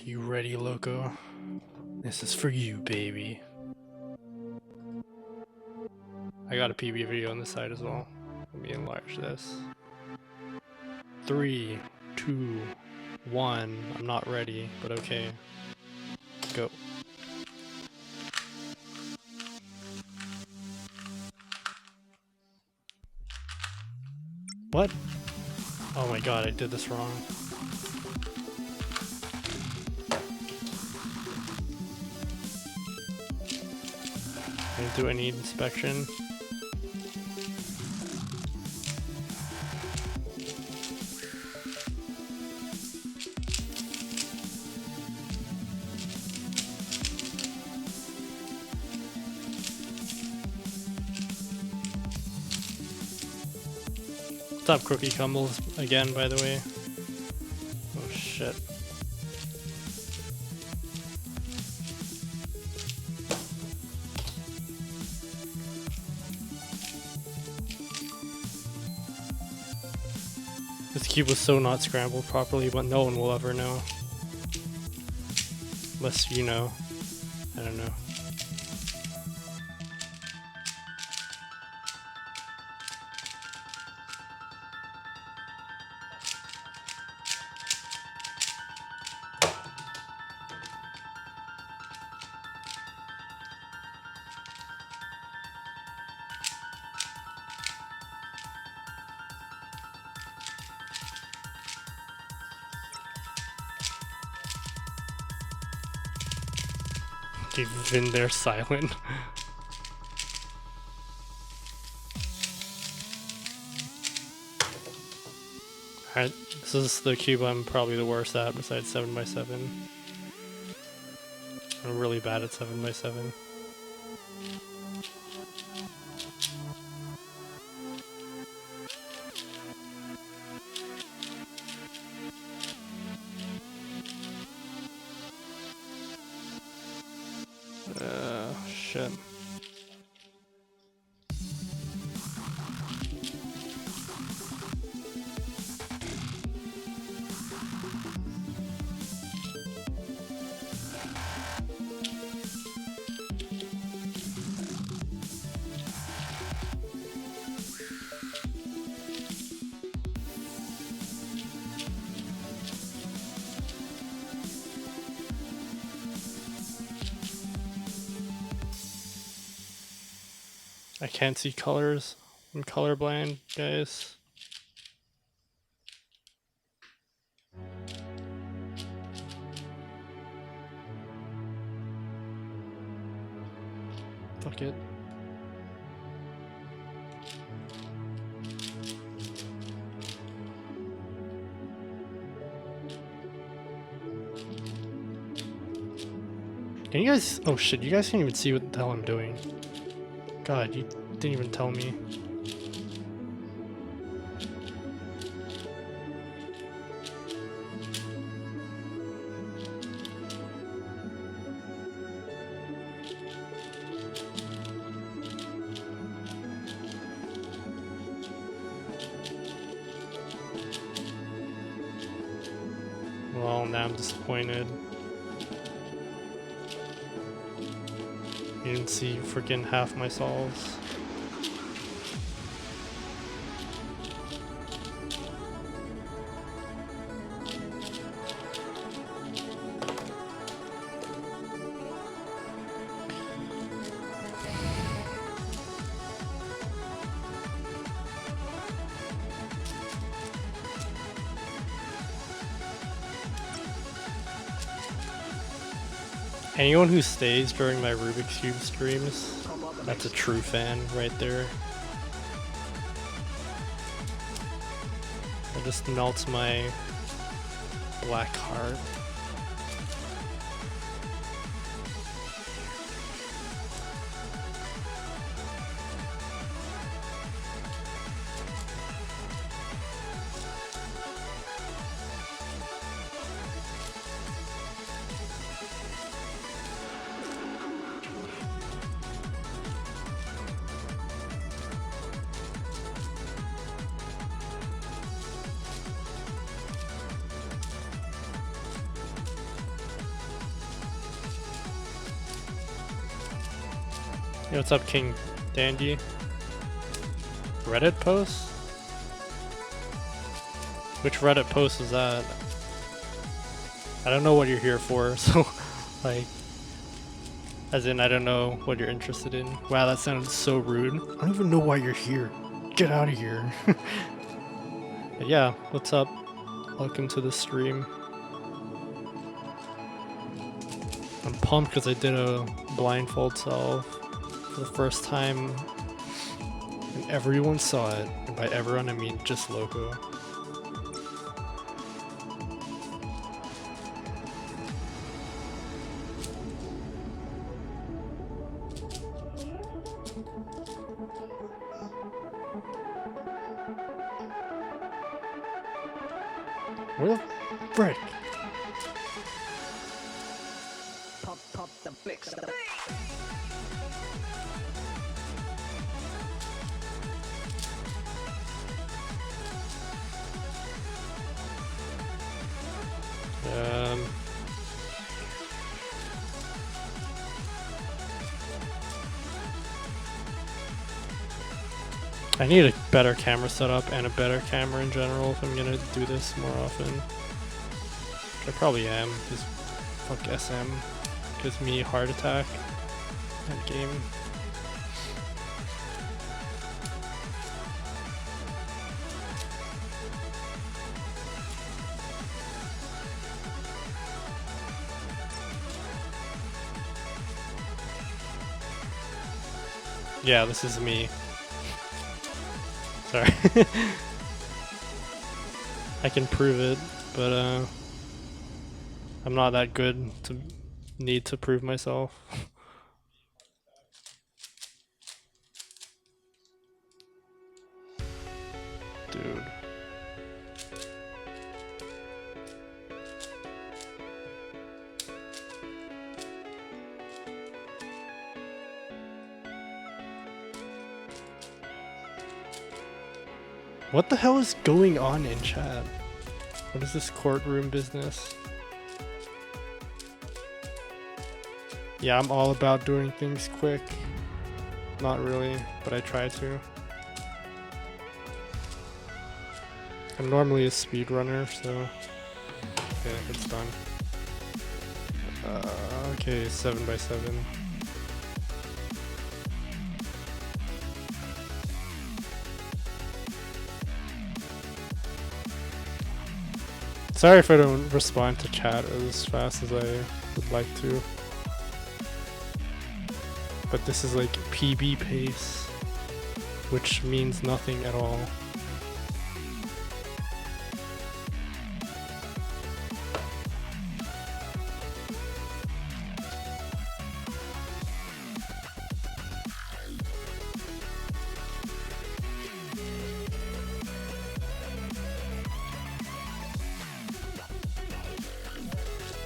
You ready, loco? This is for you, baby. I got a PB video on the side as well. Let me enlarge this. 3, 2, 1. I'm not ready, but okay. Go. What? Oh my god, I did this wrong. I didn't do any inspection. What's up, Crookie Cumbles, again, by the way. Oh shit. This cube was so not scrambled properly, but no one will ever know. Unless you know. I don't know. You've been there silent. Alright, this is the cube I'm probably the worst at besides 7x7. I'm really bad at 7x7. Shit. I can't see colors. I'm colorblind, guys. Fuck it. Can you guys... Oh shit, you guys can't even see what the hell I'm doing. God, you didn't even tell me. Well, now I'm disappointed. You didn't see freaking half my solves. Anyone who stays during my Rubik's Cube streams, that's a true fan right there. It just melts my black heart. Yo, what's up, King Dandy? Reddit post? Which Reddit post is that? I don't know what you're here for, so like, as in I don't know what you're interested in. Wow, that sounded so rude. I don't even know why you're here. Get out of here. But yeah, what's up? Welcome to the stream. I'm pumped because I did a blindfold solve for the first time and everyone saw it. And by everyone I mean just Loco. Where the frick? Pop the flicks. I need a better camera setup and a better camera in general if I'm gonna do this more often. Which I probably am, because fuck SM gives me heart attack that game. Yeah, this is me. Sorry. I can prove it, but I'm not that good to need to prove myself. Dude. What the hell is going on in chat? What is this courtroom business? Yeah, I'm all about doing things quick. Not really, but I try to. I'm normally a speedrunner, so... Okay, it's done. Okay, 7x7. Sorry if I don't respond to chat as fast as I would like to. But this is like PB pace, which means nothing at all.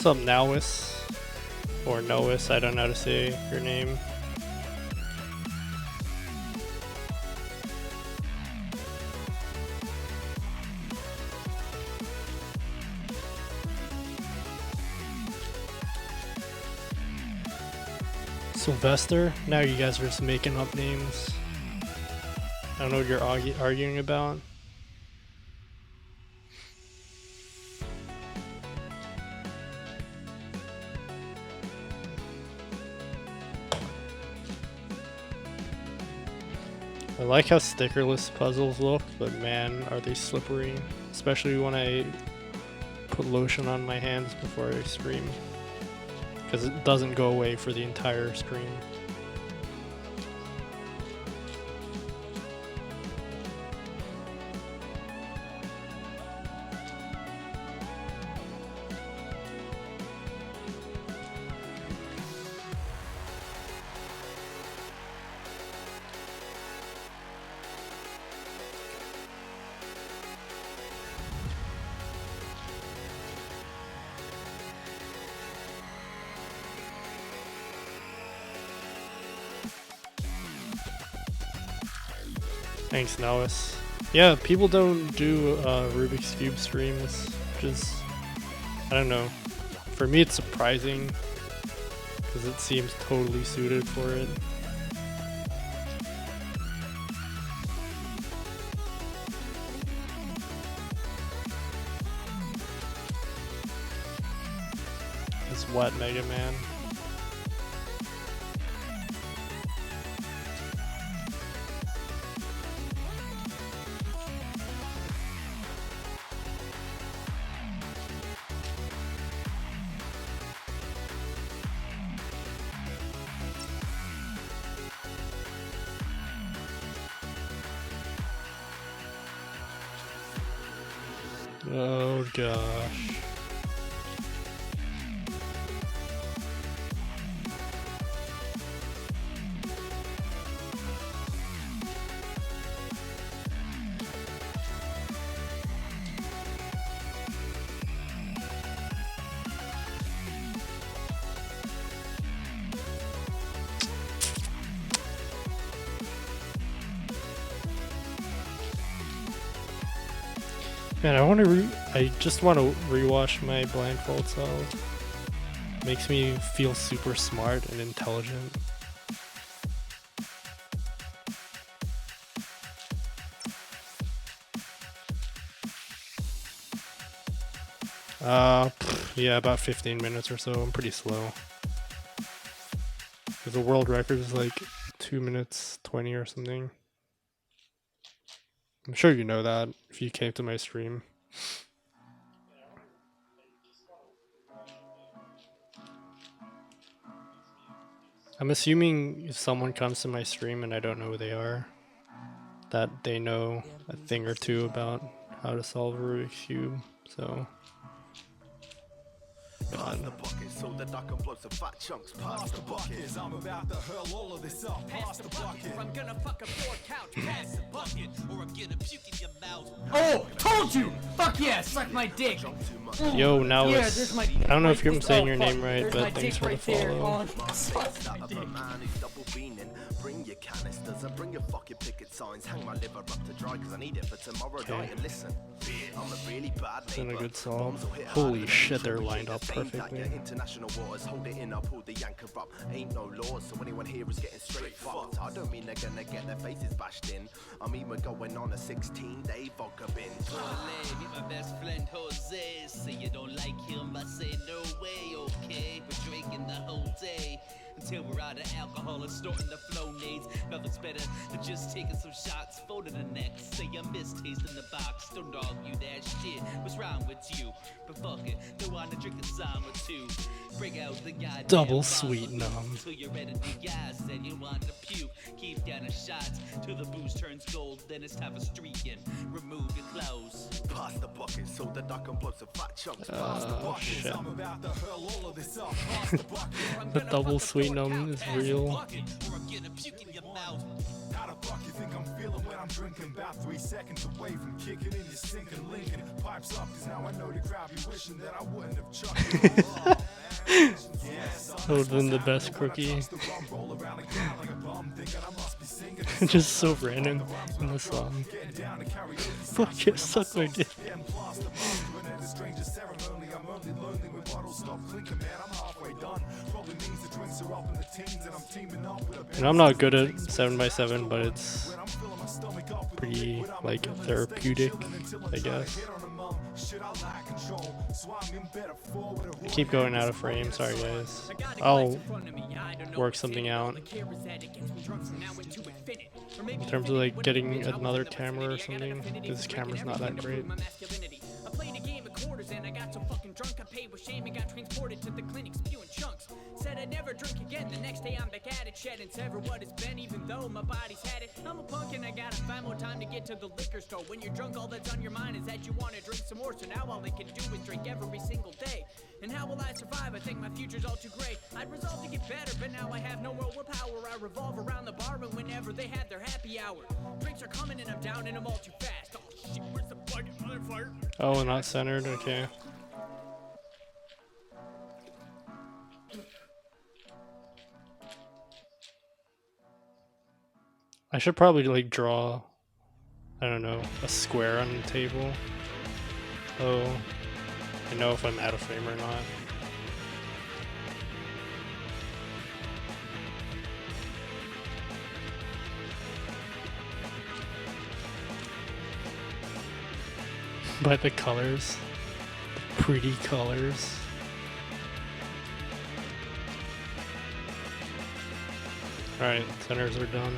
What's up, Nowis? Or Nois, I don't know how to say your name. Sylvester? Now you guys are just making up names. I don't know what you're arguing about. I like how stickerless puzzles look, but man, are they slippery. Especially when I put lotion on my hands before I stream. Because it doesn't go away for the entire stream. Thanks, Nois. Yeah, people don't do Rubik's Cube streams, which is, I don't know. For me it's surprising, because it seems totally suited for it. What, Mega Man? Oh gosh. Man, I just want to rewatch my blindfold self. Makes me feel super smart and intelligent. Yeah, about 15 minutes or so. I'm pretty slow. Because the world record is like 2 minutes 20 or something. I'm sure you know that if you came to my stream. I'm assuming if someone comes to my stream and I don't know who they are, that they know a thing or two about how to solve a Rubik's Cube, so... Pass the bucket so that I can blow some fat chunks. Pass the bucket. I'm about to hurl all of this up. Pass the bucket. I'm gonna fuck up your couch. Pass the bucket, or I'm gonna puke in your mouth. Oh, told you! Fuck yeah, suck my dick. Yo, now Yeah, it's... there's my- I don't know if I'm saying your fuck. name right, There's but my thanks dick for the right there. follow. Oh, suck my dick. Bring your canisters and bring your fucking picket signs. Hang my liver up to dry because I need it for tomorrow night. And listen, I'm a really bad It's been a neighbor. good song. Bombs will hit Holy harder than shit, they're usual. lined up Ain't that perfectly. your international waters, hold it in, I pull the anchor up. Ain't no laws, so anyone here is getting straight fucked. I don't mean they're gonna get their faces bashed in. I'm even going on a 16-day vodka binge. Meet my best friend Jose. Say you don't like him, I say no way, okay? We're drinking the whole day until we're out of alcohol and snorting the flow nades. Nothing's better than just taking some shots, folding the next. Say you miss tasting the box, don't argue that shit. What's wrong with you? But fuck it, throw on a drink of some or two. Bring out the goddamn Double bottle sweet numb. till you're ready to gas and you want to puke. Keep down a shot till the booze turns gold. Then it's time for streaking. Remove your clothes. Pass the bucket so that I can blow some fat chunks. Pass the bucket. Shit. I'm about to hurl all of this up. Pass the bucket. The double sweet numb is real. Or I'm gonna puke in your mouth. How the fuck you think I'm feeling when I'm drinking? About 3 seconds away from kicking in your sinking Lincoln. Pipes up, cause now I know the crowd be wishing that I wouldn't have chucked it all. That would have been the best cookie. Just so random in the song. Fuck it, suck my dick. And I'm not good at 7x7, but it's pretty, like, therapeutic, I guess. I keep going out of frame, sorry guys. I'll work something out. In terms of like getting another camera or something, because this camera's not that great. I played a game of quarters and I got so fucking drunk I paid with shame and got transported to the clinic spewing chunks. Said I'd never drink again, the next day I'm back at it, shedding sever what it's been even though my body's had it. I'm a punk and I gotta find more time to get to the liquor store. When you're drunk all that's on your mind is that you want to drink some more, so now all I can do is drink every single day. And how will I survive? I think my future's all too great. I'd resolve to get better, but now I have no more willpower. I revolve around the bar and whenever they have their happy hour. Drinks are coming and I'm down and I'm all too fast. Oh shit, where's the bucket, motherfucker? Oh, not centered, okay. I should probably like draw, I don't know, a square on the table. Oh, I know if I'm out of frame or not. By the colors, the pretty colors. Alright, centers are done.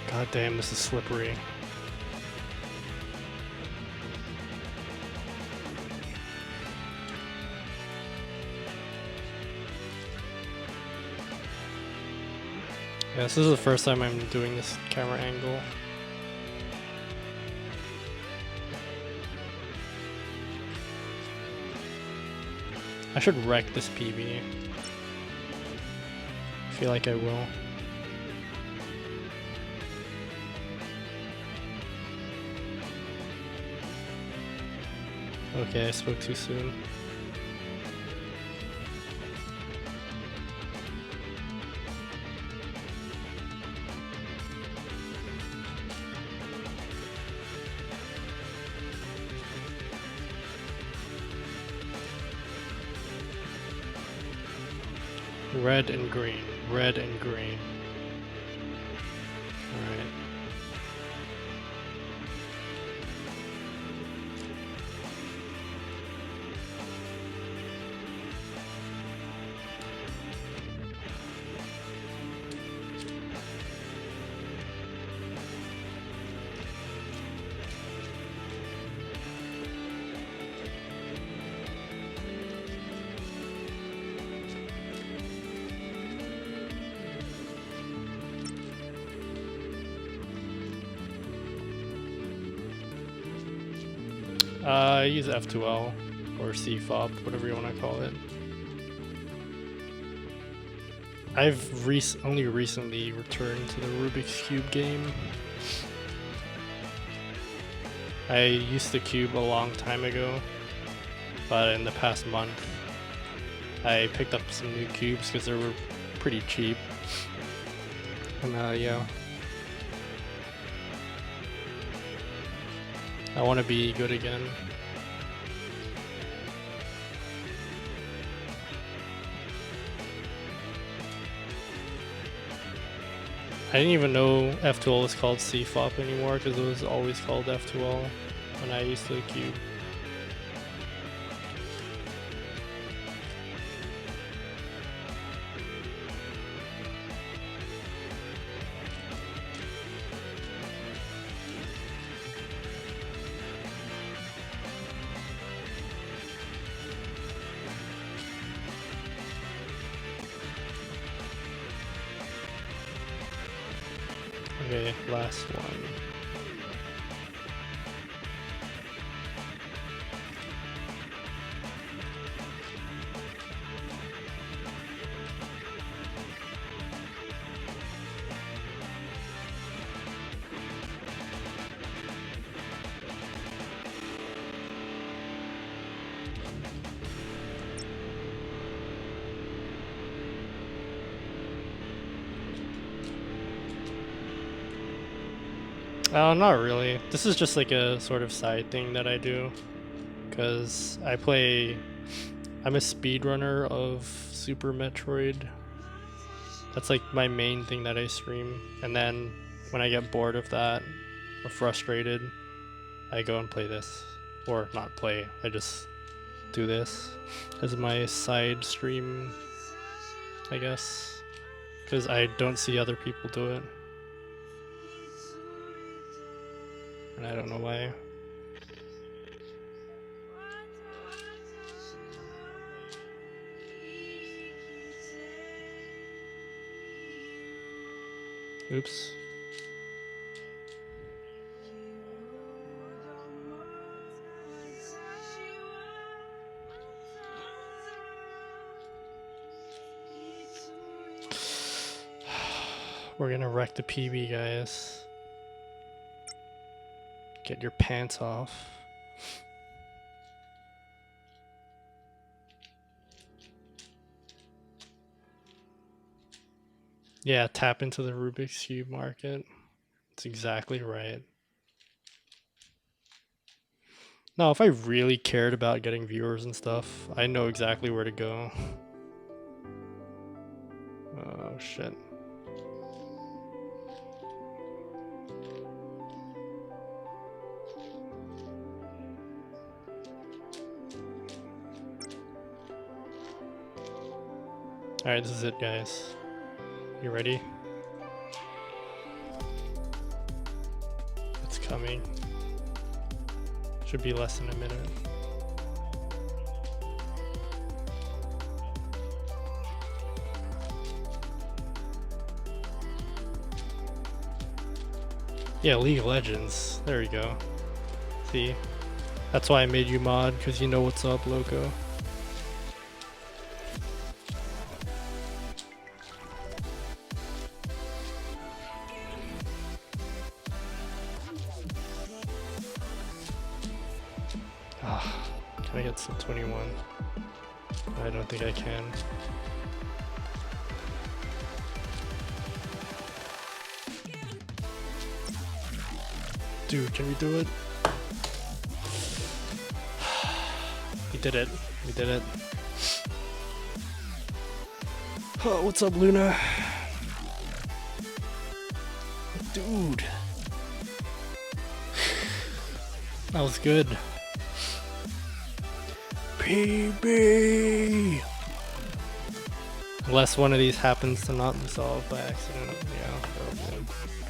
God damn, this is slippery. Yeah, this is the first time I'm doing this camera angle. I should wreck this PB. I feel like I will. Okay, I spoke too soon. Red and green, red and green. Alright. I use F2L or CFOP, whatever you want to call it. I've only recently returned to the Rubik's Cube game. I used the cube a long time ago, but in the past month I picked up some new cubes because they were pretty cheap. And yeah. I want to be good again. I didn't even know F2L is called CFOP anymore because it was always called F2L when I used the cube. Okay, last one. Not really. This is just like a sort of side thing that I do. Because I'm a speedrunner of Super Metroid. That's like my main thing that I stream. And then when I get bored of that, or frustrated, I go and play this. Or not play, I just do this as my side stream, I guess. Because I don't see other people do it. And I don't know why. Oops. We're gonna wreck the PB, guys. Get your pants off. Yeah, tap into the Rubik's Cube market. That's exactly right. No, if I really cared about getting viewers and stuff, I know exactly where to go. Oh shit. Alright, this is it, guys. You ready? think. Should be less than a minute. Yeah, League of Legends. There we go. See? That's why I made you mod, because you know what's up, Loco. Ah, can I get some 21? I don't think I can. Dude, can we do it? We did it. We did it. Oh, what's up, Luna? Dude. That was good. PB! Unless one of these happens to not resolve by accident. Yeah, that'll be good.